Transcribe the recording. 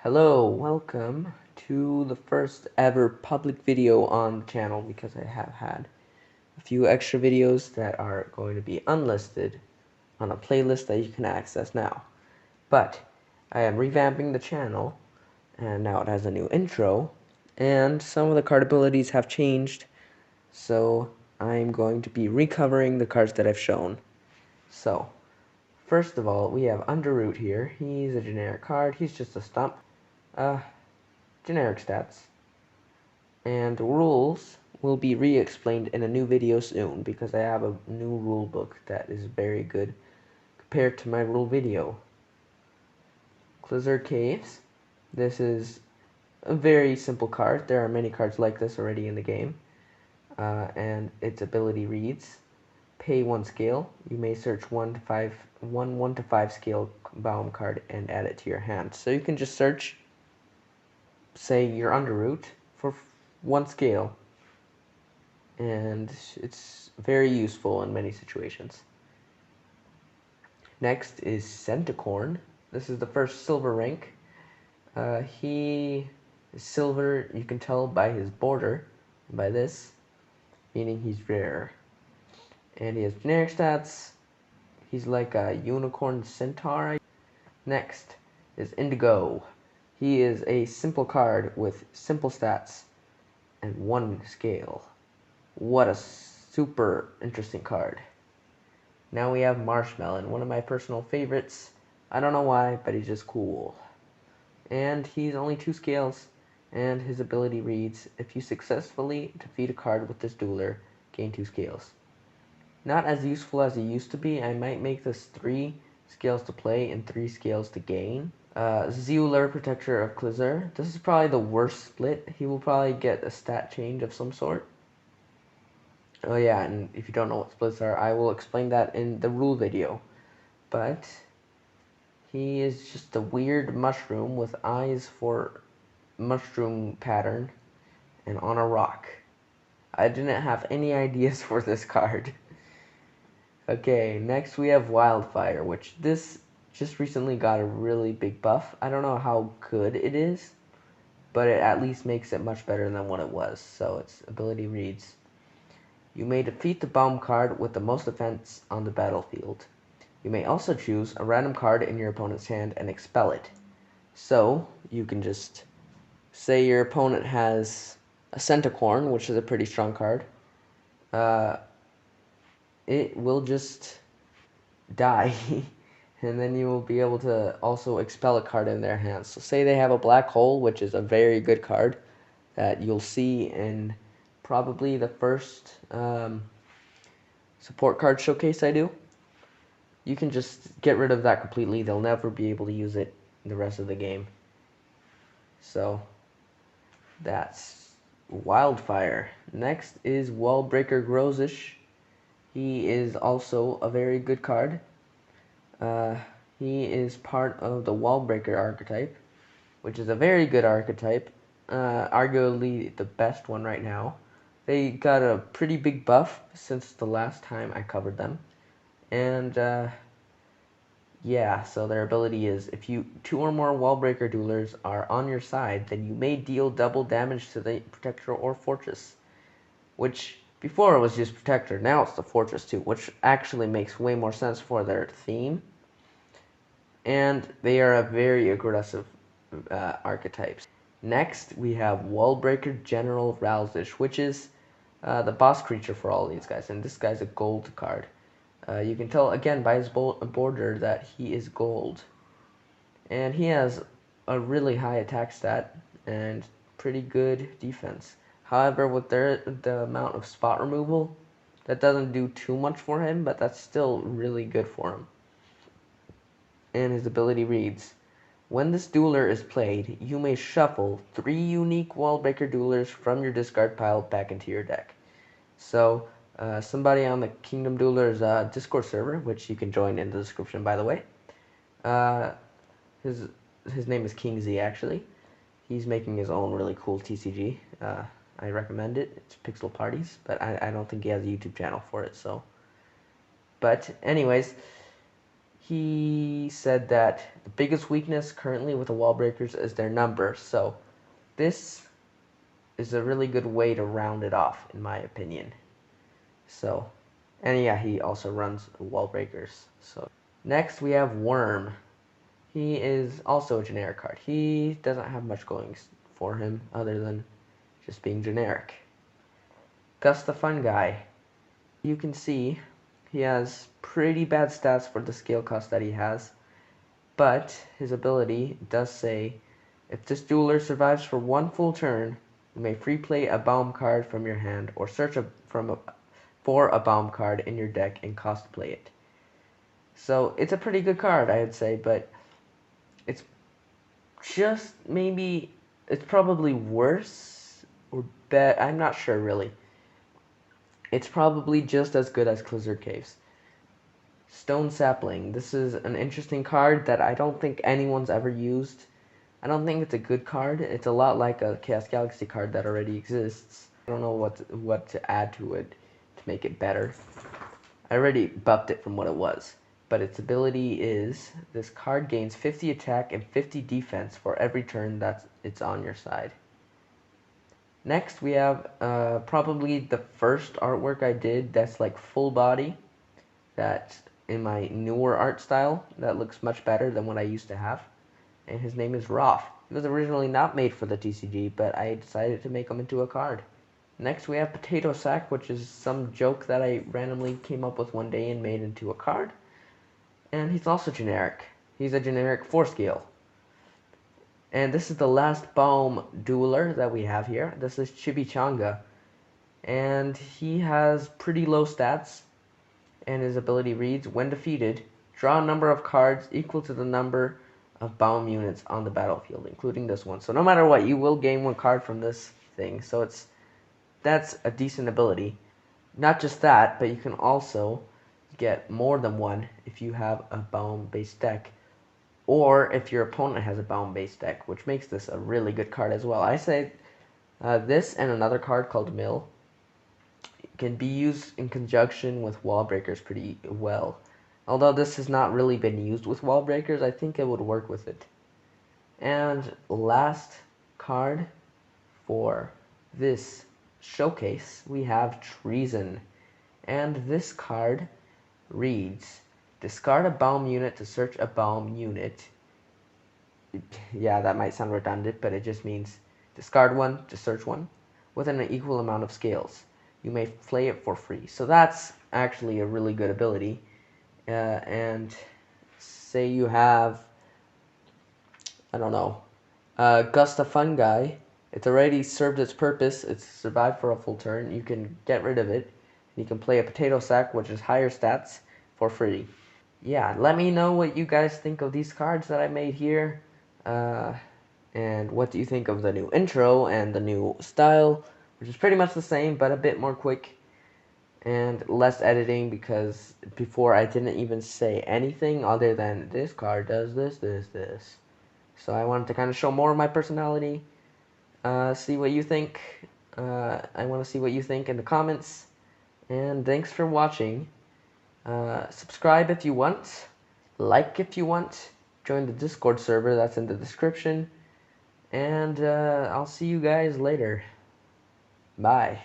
Hello, welcome to the first ever public video on the channel because I have had a few extra videos that are going to be unlisted on a playlist that you can access now. But I am revamping the channel and now it has a new intro and some of the card abilities have changed, so I'm going to be recovering the cards that I've shown. So, first of all, we have Underoot here. He's a generic card. He's just a stump. Generic stats. And rules will be re-explained in a new video soon because I have a new rule book that is very good compared to my rule video. Klizure Caves. This is a very simple card. There are many cards like this already in the game. And its ability reads: pay 1 scale. You may search 1 to 5 scale Baumm card and add it to your hand. So you can just search, say, your Underoot for 1 scale, and it's very useful in many situations. Next is Centicorn. This is the first silver rank. He is silver, you can tell by his border, by this, meaning he's rare. And he has generic stats. He's like a unicorn centaur. Next is Indigo. He is a simple card with simple stats and 1 scale. What a super interesting card. Now we have Marshmallow, one of my personal favorites. I don't know why, but he's just cool. And he's only 2 scales, and his ability reads: if you successfully defeat a card with this Dueler, gain 2 scales. Not as useful as he used to be. I might make this 3 scales to play and 3 scales to gain. Dueler, Protector of Klizure. This is probably the worst split. He will probably get a stat change of some sort. Oh yeah, and if you don't know what splits are, I will explain that in the rule video. But he is just a weird mushroom with eyes for mushroom pattern and on a rock. I didn't have any ideas for this card. Okay, next we have Wildfire, which this just recently got a really big buff. I don't know how good it is, but it at least makes it much better than what it was. So its ability reads: you may defeat the Baumm card with the most defense on the battlefield. You may also choose a random card in your opponent's hand and expel it. So you can just say your opponent has a Centicorn, which is a pretty strong card. It will just die. And then you will be able to also expel a card in their hands. So say they have a Black Hole, which is a very good card that you'll see in probably the first support card showcase I do. You can just get rid of that completely. They'll never be able to use it in the rest of the game. So that's Wildfire. Next is Wallbreaker Grozish. He is also a very good card. He is part of the Wallbreaker archetype, which is a very good archetype, arguably the best one right now. They got a pretty big buff since the last time I covered them, and yeah, so their ability is: if 2 or more Wallbreaker Duelers are on your side, then you may deal double damage to the Protector or Fortress, which before it was just Protector, now it's the Fortress too, which actually makes way more sense for their theme. And they are a very aggressive archetypes. Next, we have Wallbreaker General Ralzish, which is the boss creature for all these guys, and this guy's a gold card. You can tell again by his border that he is gold, and he has a really high attack stat and pretty good defense. However, with the amount of spot removal, that doesn't do too much for him, but that's still really good for him. And his ability reads: when this Dueler is played, you may shuffle 3 unique Wallbreaker Duelers from your discard pile back into your deck. So, somebody on the Kingdom Duelers Discord server, which you can join in the description, by the way, his name is Kingzi, actually. He's making his own really cool TCG. I recommend it. It's Pixel Parties, but I don't think he has a YouTube channel for it, so. But anyways, he he said that the biggest weakness currently with the wall breakers is their number. So this is a really good way to round it off, in my opinion. So, and yeah, he also runs wall breakers. So next we have Worm. He is also a generic card. He doesn't have much going for him other than just being generic. Gus the Fun Guy. You can see he has pretty bad stats for the scale cost that he has, but his ability does say, if this Dueler survives for one full turn, you may free play a Baumm card from your hand or search for a Baumm card in your deck and cost play it. So it's a pretty good card, I'd say, but it's just maybe, it's probably worse or better. I'm not sure really. It's probably just as good as Klizure Caves. Stone Sapling. This is an interesting card that I don't think anyone's ever used. I don't think it's a good card. It's a lot like a Chaos Galaxy card that already exists. I don't know what to add to it to make it better. I already buffed it from what it was. But its ability is, this card gains 50 attack and 50 defense for every turn that it's on your side. Next we have probably the first artwork I did that's like full body. That's in my newer art style. That looks much better than what I used to have. And his name is Roth. He was originally not made for the TCG, but I decided to make him into a card. Next we have Potato Sack, which is some joke that I randomly came up with one day and made into a card. And he's also generic. He's a generic 4-scale. And this is the last Baumm Dueler that we have here. This is Chibichanga. And he has pretty low stats. And his ability reads, when defeated, draw a number of cards equal to the number of Baumm units on the battlefield, including this one. So no matter what, you will gain one card from this thing. So that's a decent ability. Not just that, but you can also get more than one if you have a Baumm based deck, or if your opponent has a Baumm based deck, which makes this a really good card as well. I say this and another card called Mill can be used in conjunction with wall breakers pretty well. Although this has not really been used with wall breakers, I think it would work with it. And last card for this showcase, we have Treeason. And this card reads, discard a Baumm unit to search a Baumm unit. Yeah, that might sound redundant, but it just means discard one to search one within an equal amount of scales. You may play it for free. So that's actually a really good ability. And say you have, I don't know, Gus the Fun Guy. It's already served its purpose. It's survived for a full turn. You can get rid of it. You can play a Potato Sack, which is higher stats, for free. Yeah, let me know what you guys think of these cards that I made here. And what do you think of the new intro and the new style, which is pretty much the same, but a bit more quick and less editing, because before I didn't even say anything other than this card does this. So I wanted to kind of show more of my personality. See what you think. I want to see what you think in the comments. And thanks for watching. Subscribe if you want. Like if you want. Join the Discord server that's in the description. And I'll see you guys later. Bye.